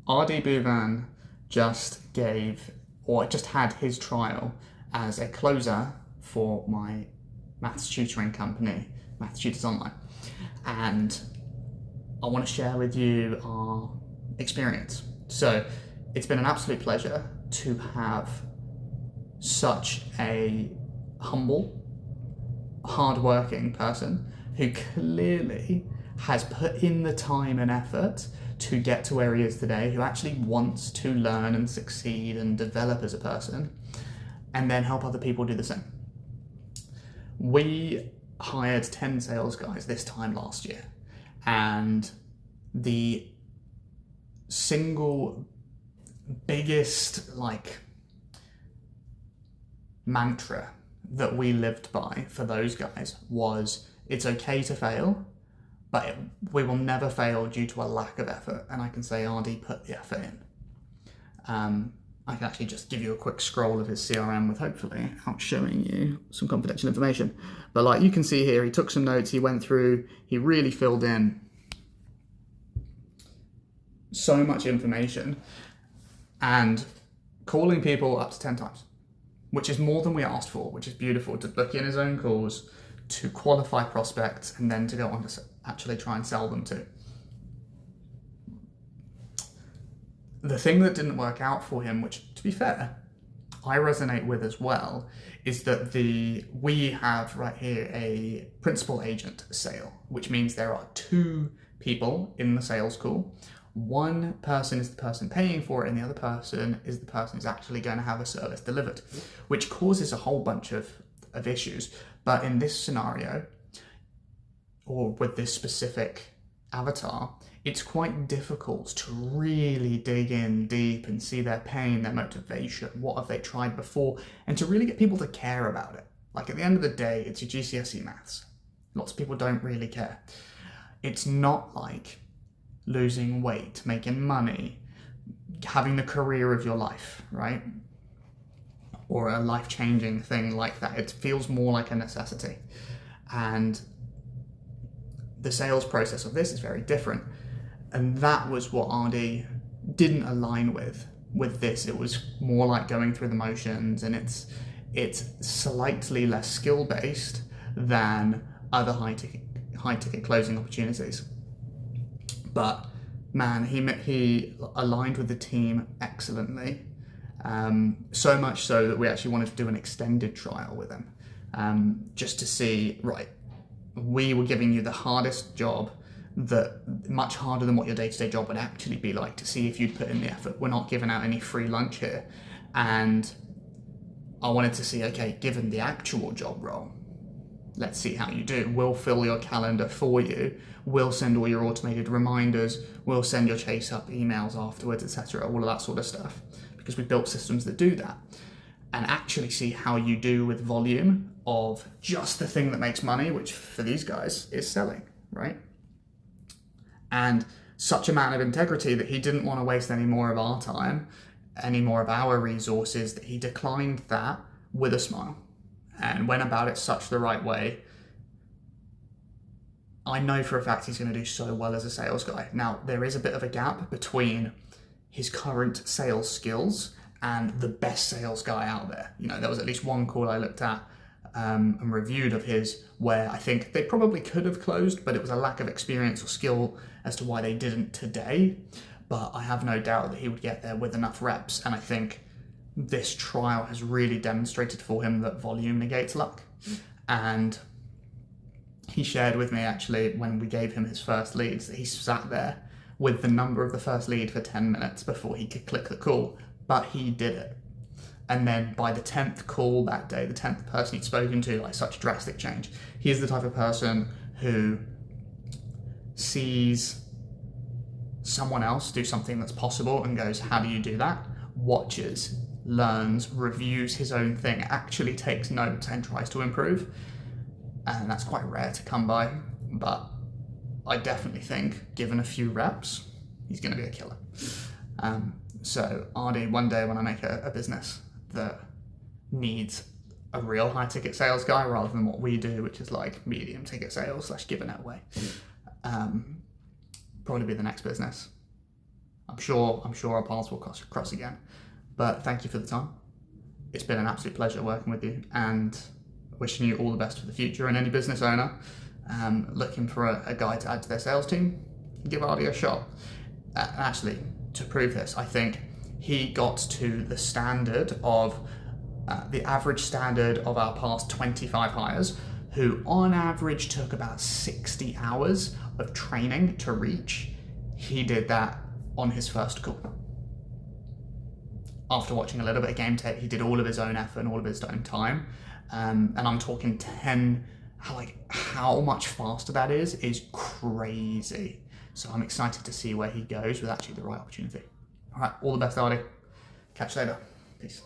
RD Bhuvan just had his trial as a closer for my maths tutoring company, Maths Tutors Online. And I want to share with you our experience. So it's been an absolute pleasure to have such a humble, hardworking person who clearly has put in the time and effort to get to where he is today, who actually wants to learn and succeed and develop as a person, and then help other people do the same. We hired 10 sales guys this time last year, and the single biggest mantra that we lived by for those guys was, it's okay to fail, but we will never fail due to a lack of effort. And I can say RD put the effort in. I can actually just give you a quick scroll of his CRM with hopefully out showing you some confidential information. But like you can see here, he took some notes, he went through, he really filled in so much information, and calling people up to 10 times, which is more than we asked for, which is beautiful, to book in his own calls, to qualify prospects, and then to go on to actually try and sell them too. The thing that didn't work out for him, which to be fair, I resonate with as well, is that we have right here a principal agent sale, which means there are 2 people in the sales call. One person is the person paying for it, and the other person is the person who's actually going to have a service delivered, which causes a whole bunch of issues. But in this scenario, or with this specific avatar, it's quite difficult to really dig in deep and see their pain, their motivation, what have they tried before, and to really get people to care about it. Like at the end of the day, it's your GCSE maths. Lots of people don't really care. It's not like losing weight, making money, having the career of your life, right? Or a life-changing thing like that. It feels more like a necessity. And the sales process of this is very different. And that was what RD didn't align with this. It was more like going through the motions, and it's slightly less skill-based than other high-ticket closing opportunities. But man, he aligned with the team excellently. So much so that we actually wanted to do an extended trial with him, just to see, right, we were giving you the hardest job, much harder than what your day-to-day job would actually be like, to see if you'd put in the effort. We're not giving out any free lunch here. And I wanted to see, okay, given the actual job role, let's see how you do. We'll fill your calendar for you. We'll send all your automated reminders. We'll send your chase-up emails afterwards, etc. All of that sort of stuff, because we built systems that do that. And actually see how you do with volume of just the thing that makes money, which for these guys is selling, right? And such a man of integrity that he didn't want to waste any more of our time, any more of our resources, that he declined that with a smile and went about it such the right way. I know for a fact he's going to do so well as a sales guy. Now, there is a bit of a gap between his current sales skills and the best sales guy out there. You know, there was at least one call I looked at and reviewed of his where I think they probably could have closed, but it was a lack of experience or skill as to why they didn't today. But I have no doubt that he would get there with enough reps, and I think this trial has really demonstrated for him that volume negates luck. And he shared with me, actually, when we gave him his first leads, that he sat there with the number of the first lead for 10 minutes before he could click the call, but he did it. And then by the 10th call that day, the 10th person he'd spoken to, like, such drastic change. He's the type of person who sees someone else do something that's possible and goes, how do you do that? Watches, learns, reviews his own thing, actually takes notes and tries to improve. And that's quite rare to come by, but I definitely think, given a few reps, he's going to be a killer. So RD, one day when I make a business that needs a real high ticket sales guy rather than what we do, which is like medium ticket sales / giving it away, probably be the next business. I'm sure our paths will cross again. But thank you for the time. It's been an absolute pleasure working with you, and wishing you all the best for the future. And any business owner looking for a guy to add to their sales team, give Aadith a shot. Actually, to prove this, I think he got to the standard of the average standard of our past 25 hires, who on average took about 60 hours of training to reach. He did that on his first call. After watching a little bit of game tape, he did all of his own effort and all of his own time. And I'm talking how much faster that is crazy. So I'm excited to see where he goes with actually the right opportunity. All right, all the best, Aadith. Catch you later. Peace.